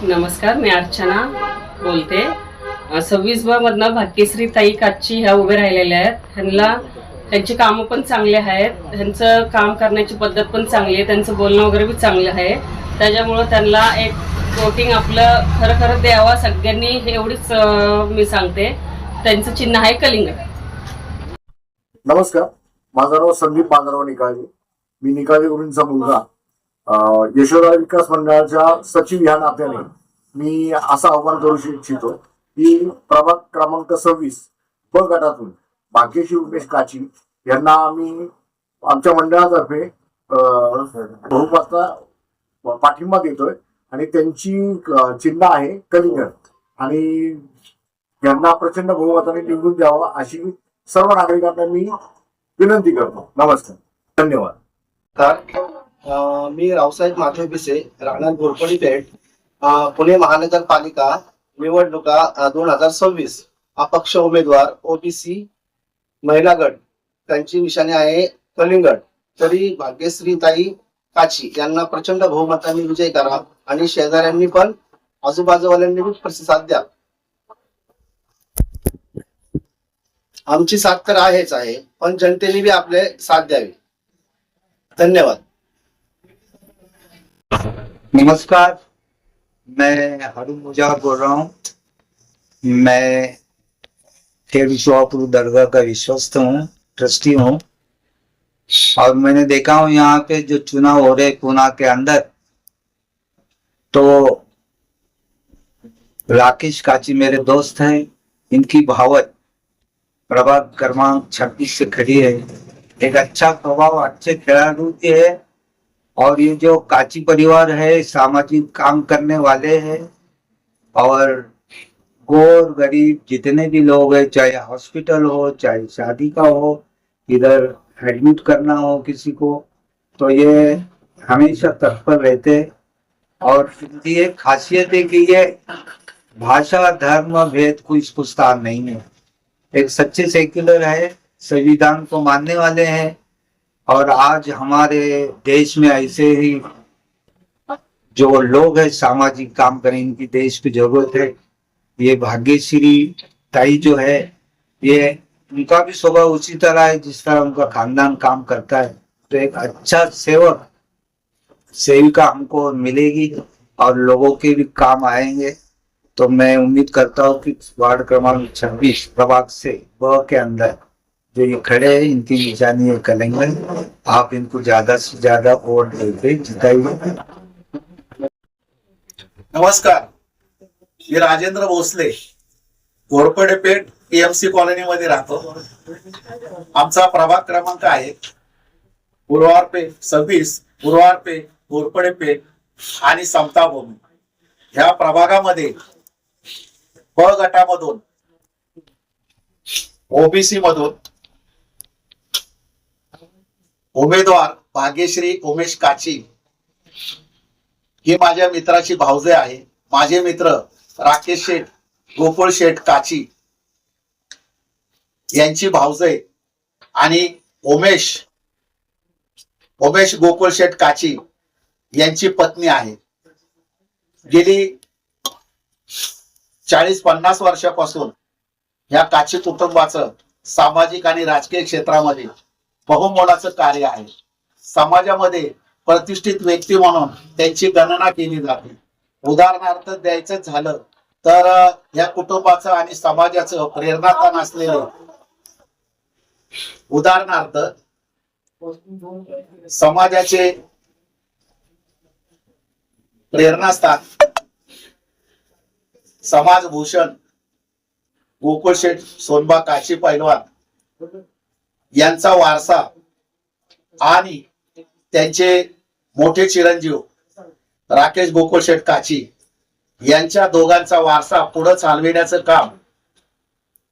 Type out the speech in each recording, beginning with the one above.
नमस्कार, मी अर्चना बोलते. 26 मधनं भाग्यश्री ताई काची ह्या उभे राहिलेल्या आहेत. त्यांची कामं पण चांगली आहेत, त्यांचं काम करण्याची पद्धत पण चांगली आहे, त्यांचं बोलणं वगैरे बी चांगलं आहे. त्याच्यामुळं त्यांना एक वोटिंग आपलं खरं खरं द्यावा सगळ्यांनी, एवढीच मी सांगते. त्यांचं चिन्ह आहे कलिंगड. नमस्कार, माझं नाव संदीप बांधराव निकाळजे. मी निकाळजे गुरूंचा मुलगा. यशोदा विकास मंडळाच्या सचिव या नात्याने मी असं आव्हान करू इच्छितो की प्रभाग क्रमांक 26 ब गटातून भाग्यश्री उमेश काची यांना आम्ही आमच्या मंडळातर्फे बहुमताचा पाठिंबा देतोय आणि त्यांची चिन्ह आहे कलिंगड आणि यांना प्रचंड बहुमताने निवडून द्यावं अशी सर्व नागरिकांना मी विनंती करतो. नमस्कार, धन्यवाद. मी रावसाहेब माधव बिसे, राहणार घोरपडी पेठ, पुणे महानगरपालिका निवडणुका 2026. अपक्ष उमेदवार ओबीसी महिला गट, त्यांची निशाणी आहे कलिंगड. तरी भाग्यश्रीताई काची यांना प्रचंड बहुमताने विजय करा आणि शेजाऱ्यांनी पण आजूबाजूवाल्यांनी पण प्रतिसाद द्या. आमची साथ तर आहेच आहे, पण जनतेने बी आपले साथ द्यावी. धन्यवाद. नमस्कार, मैं हारून मुजावर बोल रहा हूँ. मैं शेरविश्वापुर दरगाह का विश्वस्त हूँ, ट्रस्टी हूँ. और मैंने देखा हूँ यहाँ पे जो चुनाव हो रहे पूना के अंदर, तो राकेश काची मेरे दोस्त हैं. इनकी भावत प्रभाग क्रमांक 26 से खड़ी है. एक अच्छा प्रभाव, अच्छे खिलाड़ी है. और ये जो काची परिवार है सामाजिक काम करने वाले हैं और गोर गरीब जितने भी लोग हैं, चाहे हॉस्पिटल हो, चाहे शादी का हो, इधर एडमिट करना हो किसी को, तो ये हमेशा तत्पर रहते. और इनकी एक खासियत है कि ये भाषा धर्म भेद कोई पूछताछ नहीं है. एक सच्चे सेक्युलर है, संविधान को मानने वाले हैं. और आज हमारे देश में ऐसे ही जो लोग हैं सामाजिक काम करें, इनकी देश की जरूरत है. ये भाग्यश्री ताई जो है, ये उनका भी स्वभाव उसी तरह है जिस तरह उनका खानदान काम करता है. तो एक अच्छा सेविका हमको मिलेगी और लोगों के भी काम आएंगे. तो मैं उम्मीद करता हूँ कि वार्ड क्रमांक 26 प्रभाग से ब के अंदर जो ये खड़े हैं, इनकी निशानी है कलिंगड. आप इनको ज्यादा से ज्यादा वोट देके जिताइए. नमस्कार, मी राजेंद्र भोसले, घोरपडे पेठ पीएमसी कॉलनी मध्ये राहतो. आमचा प्रभाग क्रमांक आहे गुरुवार पेठ 26, गुरुवार पेठ, घोरपडे पेठ आणि समता भूमी. ह्या प्रभागामध्ये ब गटामधून ओबीसी मधून उमेदवार भाग्यश्री उमेश काची ही माझ्या मित्राची भावजे आहे. माझे मित्र राकेश शेठ, गोकुळ शेठ काची यांची भावजे आणि उमेश गोकुळ शेठ काची यांची पत्नी आहे. गेली 40-50 वर्षापासून या काची कुटुंबाचं सामाजिक आणि राजकीय क्षेत्रामध्ये बहुमोलाचं कार्य आहे. समाजामध्ये प्रतिष्ठित व्यक्ती म्हणून त्यांची गणना केली जाते. उदाहरणार्थ द्यायचं झालं तर या कुटुंबाचं आणि समाजाचं प्रेरणास्थान असलेलं, उदाहरणार्थ समाजाचे प्रेरणास्थान समाजभूषण गोकुळ शेठ सोनबा काची पैलवान यांचा वारसा आणि त्यांचे मोठे चिरंजीव राकेश गोकुळ शेठ काची यांच्या दोघांचा वारसा पुढे चालविण्याचं काम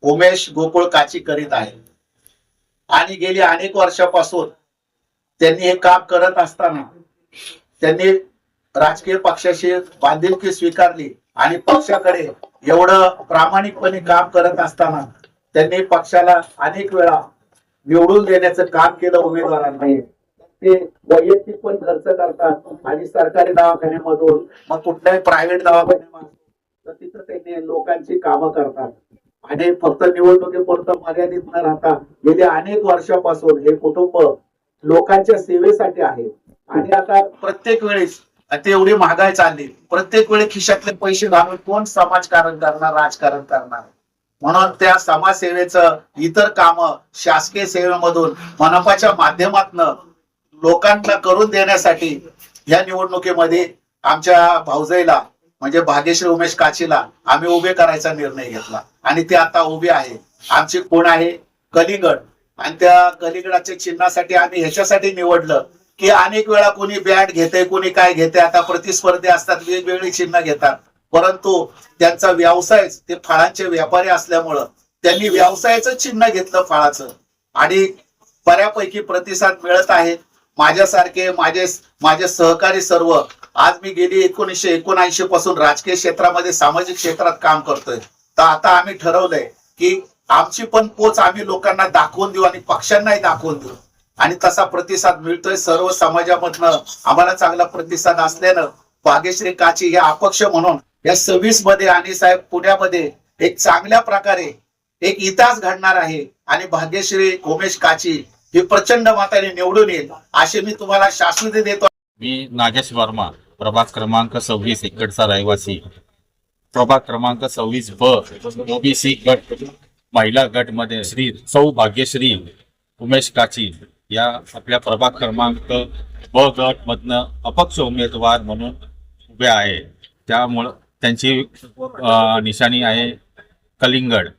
उमेश गोकुळ काची करीत आहे. आणि गेली अनेक वर्षापासून त्यांनी हे काम करत असताना त्यांनी राजकीय पक्षाशी बांधिलकी स्वीकारली आणि पक्षाकडे एवढं प्रामाणिकपणे काम करत असताना त्यांनी पक्षाला अनेक वेळा निवडून देण्याचं काम केलं उमेदवारांनी. ते वैयक्तिक पण खर्च करतात आणि सरकारी दवाखान्यामधून मग कुठल्याही प्रायव्हेट दवाखान्यामधून तर तिथं त्यांनी लोकांची कामं करतात आणि फक्त निवडणुकीपुरतं मर्यादित न राहता गेल्या अनेक वर्षापासून हे कुटुंब लोकांच्या सेवेसाठी आहे. आणि आता प्रत्येक वेळेस आता एवढी महागाई चालली, प्रत्येक वेळी खिशातले पैसे घालून कोण समाजकारण करणार, राजकारण करणार. म्हणून त्या समाजसेवेचं इतर कामं शासकीय सेवेमधून मनपाच्या माध्यमातून लोकांना करून देण्यासाठी या निवडणुकीमध्ये आमच्या भाऊजाईला म्हणजे भाग्यश्री उमेश काचीला आम्ही उभे करायचा निर्णय घेतला आणि ते आता उभे आहे. आमची कोण आहे कलिंगड आणि त्या कलिंगडाच्या चिन्हासाठी आम्ही ह्याच्यासाठी निवडलं की अनेक वेळा कोणी बॅट घेते, कोणी काय घेते, आता प्रतिस्पर्धी असतात, वेगवेगळी चिन्ह घेतात, परंतु त्यांचा व्यवसाय ते फळांचे व्यापारी असल्यामुळं त्यांनी व्यवसायाचं चिन्ह घेतलं फळाचं आणि बऱ्यापैकी प्रतिसाद मिळत आहे. माझ्यासारखे माझे सहकारी सर्व आज मी गेली 1979 पासून राजकीय क्षेत्रामध्ये सामाजिक क्षेत्रात काम करतोय. तर आता आम्ही ठरवलंय की आमची पण पोच आम्ही लोकांना दाखवून देऊ आणि पक्षांनाही दाखवून देऊ आणि तसा प्रतिसाद मिळतोय. सर्व समाजामधनं आम्हाला चांगला प्रतिसाद असल्यानं भाग्यश्री काची हे अपक्ष म्हणून या 26 मध्ये आणि साहेब पुण्यामध्ये एक चांगल्या प्रकारे एक इतिहास घडणार आहे आणि भाग्यश्री उमेश काची ही प्रचंड मताने निवडून येईल असे मी तुम्हाला शाश्वती देतो. मी नागेश वर्मा, प्रभाग क्रमांक 26 इकडचा रहिवासी. प्रभाग क्रमांक 26 ब ओबीसी गट महिला गट मध्ये श्री सौ भाग्यश्री उमेश काची या आपल्या प्रभाग क्रमांक ब गट मधनं अपक्ष उमेदवार म्हणून उभे आहे. त्यामुळं त्यांची निशाणी आहे कलिंगड.